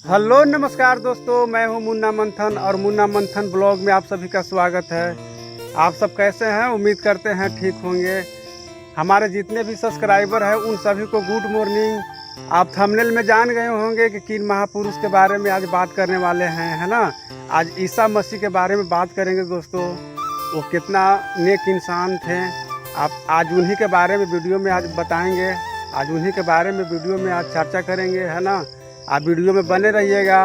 Hello नमस्कार दोस्तों, मैं हूं मुन्ना मंथन और मुन्ना मंथन ब्लॉग में आप सभी का स्वागत है। आप सब कैसे हैं? उम्मीद करते हैं ठीक होंगे। हमारे जितने भी सब्सक्राइबर हैं उन सभी को गुड मॉर्निंग। आप थंबनेल में जान गए होंगे कि किन महापुरुष के बारे में आज बात करने वाले हैं, है ना। आज ईसा मसीह के बारे में बात करेंगे दोस्तों। वो कितना नेक इंसान थे। आप आज उन्हीं के बारे में वीडियो में आज बताएंगे। आज उन्हीं के बारे में वीडियो में आज चर्चा करेंगे, है ना। आप वीडियो में बने रहिएगा।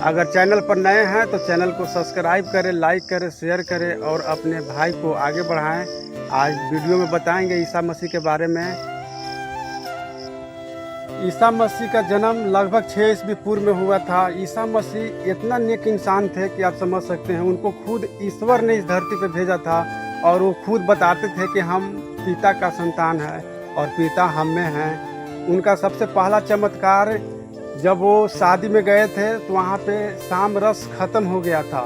अगर चैनल पर नए हैं तो चैनल को सब्सक्राइब करें, लाइक करें, शेयर करें और अपने भाई को आगे बढ़ाएं। आज वीडियो में बताएंगे ईसा मसीह के बारे में। ईसा मसीह का जन्म लगभग 6 ईस्वी पूर्व में हुआ था। ईसा मसीह इतना नेक इंसान थे कि आप समझ सकते हैं। उनको खुद ईश्वर ने इस धरती पर भेजा था और वो खुद बताते थे कि हम पिता का संतान है और पिता हम में हैं। उनका सबसे पहला चमत्कार जब वो शादी में गए थे तो वहाँ पे शाम रस ख़त्म हो गया था,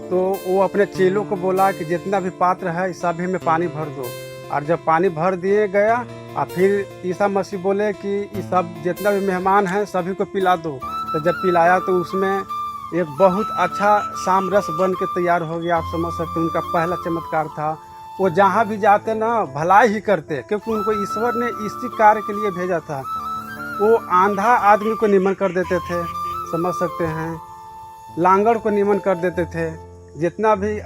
तो वो अपने चेलों को बोला कि जितना भी पात्र है सभी में पानी भर दो। और जब पानी भर दिए गया और फिर ईसा मसीह बोले कि ये सब जितना भी मेहमान हैं सभी को पिला दो। तो जब पिलाया तो उसमें एक बहुत अच्छा शाम रस बन के तैयार हो गया। आप समझ सकते हैं, उनका पहला चमत्कार था। वो जहाँ भी जाते ना भलाई ही करते, क्योंकि उनको ईश्वर ने इसी कार्य के लिए भेजा था। वो आंधा आदमी को निमन कर देते थे, समझ सकते हैं। लांगड़ को निमन कर देते थे। जितना भी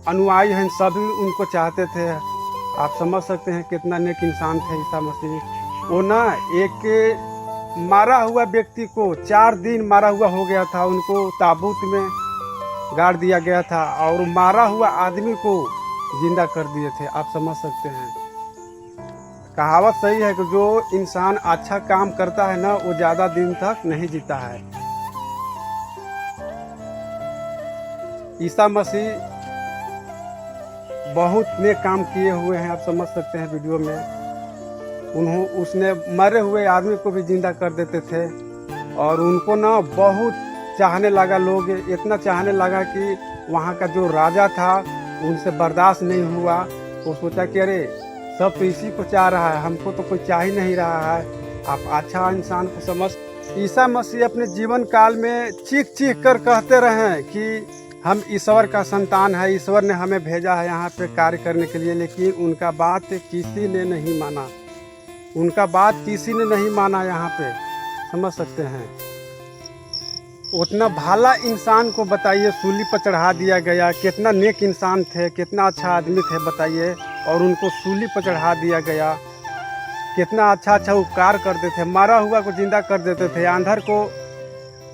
अनुयायी हैं सभी उनको चाहते थे। आप समझ सकते हैं कितना नेक इंसान थे ईसा मसीह। वो ना एक मारा हुआ व्यक्ति को 4 दिन मारा हुआ हो गया था, उनको ताबूत में गाड़ दिया गया था और मारा हुआ आदमी को जिंदा कर दिए थे। आप समझ सकते हैं। कहावत सही है कि जो इंसान अच्छा काम करता है ना वो ज़्यादा दिन तक नहीं जीता है। ईसा मसीह बहुत नेक काम किए हुए हैं, आप समझ सकते हैं वीडियो में। उसने मरे हुए आदमी को भी जिंदा कर देते थे और उनको ना बहुत चाहने लगा लोग। इतना चाहने लगा कि वहाँ का जो राजा था उनसे बर्दाश्त नहीं हुआ। वो सोचा कि अरे सब तो इसी को चाह रहा है, हमको तो कोई चाह ही नहीं रहा है। आप अच्छा इंसान को समझ। ईसा मसीह अपने जीवन काल में चीख चीख कर कहते रहे कि हम ईश्वर का संतान है, ईश्वर ने हमें भेजा है यहाँ पे कार्य करने के लिए। लेकिन उनका बात किसी ने नहीं माना। उनका बात किसी ने नहीं माना। यहाँ पे समझ सकते हैं। उतना भला इंसान को बताइए सूली पर चढ़ा दिया गया। कितना नेक इंसान थे, कितना अच्छा आदमी थे बताइए, और उनको सूली पर चढ़ा दिया गया। कितना अच्छा अच्छा उपकार करते थे। मरा हुआ को जिंदा कर देते थे, आंधर को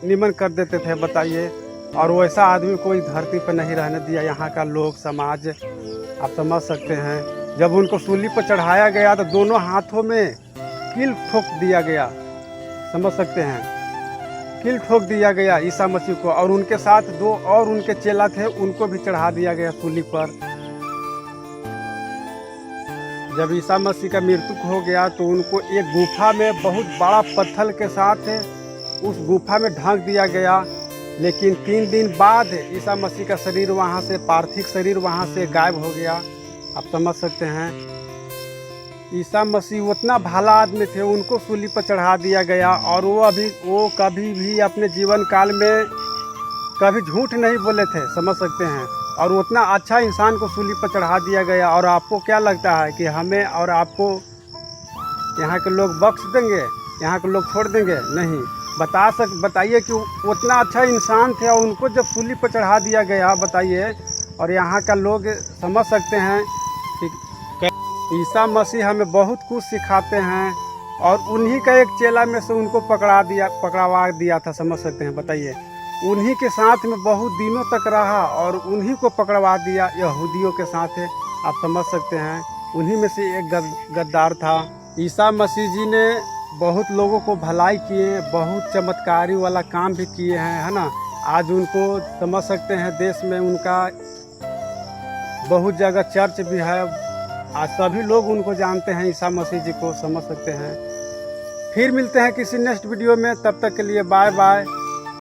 निमन कर देते थे बताइए। और वैसा आदमी कोई धरती पर नहीं रहने दिया यहाँ का लोग समाज। आप समझ सकते हैं। जब उनको सूली पर चढ़ाया गया तो दोनों हाथों में कील ठोक दिया गया, समझ सकते हैं। कील ठोक दिया गया ईसा मसीह को, और उनके साथ 2 और उनके चेला थे, उनको भी चढ़ा दिया गया सूली पर। जब ईसा मसीह का मृत्यु हो गया तो उनको एक गुफा में बहुत बड़ा पत्थर के साथ उस गुफा में ढक दिया गया। लेकिन 3 दिन बाद ईसा मसीह का शरीर वहाँ से, पार्थिव शरीर वहाँ से गायब हो गया। आप समझ सकते हैं। ईसा मसीह उतना भला आदमी थे, उनको सूली पर चढ़ा दिया गया। और वो कभी भी अपने जीवन काल में कभी झूठ नहीं बोले थे, समझ सकते हैं। और उतना अच्छा इंसान को सूली पर चढ़ा दिया गया। और आपको क्या लगता है कि हमें और आपको यहाँ के लोग बख्श देंगे? यहाँ के लोग छोड़ देंगे? नहीं। बताइए कि उतना अच्छा इंसान थे और उनको जब सूली पर चढ़ा दिया गया बताइए। और यहाँ का लोग समझ सकते हैं कि ईसा मसीह हमें बहुत कुछ सिखाते हैं। और उन्हीं का एक चेला में से उनको पकड़वा दिया था, समझ सकते हैं बताइए। उन्हीं के साथ में बहुत दिनों तक रहा और उन्हीं को पकड़वा दिया यहूदियों के साथ है। आप समझ सकते हैं। उन्हीं में से एक गद्दार था। ईसा मसीह जी ने बहुत लोगों को भलाई किए, बहुत चमत्कारी वाला काम भी किए हैं, है ना। आज उनको समझ सकते हैं देश में उनका बहुत जगह चर्च भी है। आज सभी लोग उनको जानते हैं, ईसा मसीह जी को, समझ सकते हैं। फिर मिलते हैं किसी नेक्स्ट वीडियो में। तब तक के लिए बाय बाय।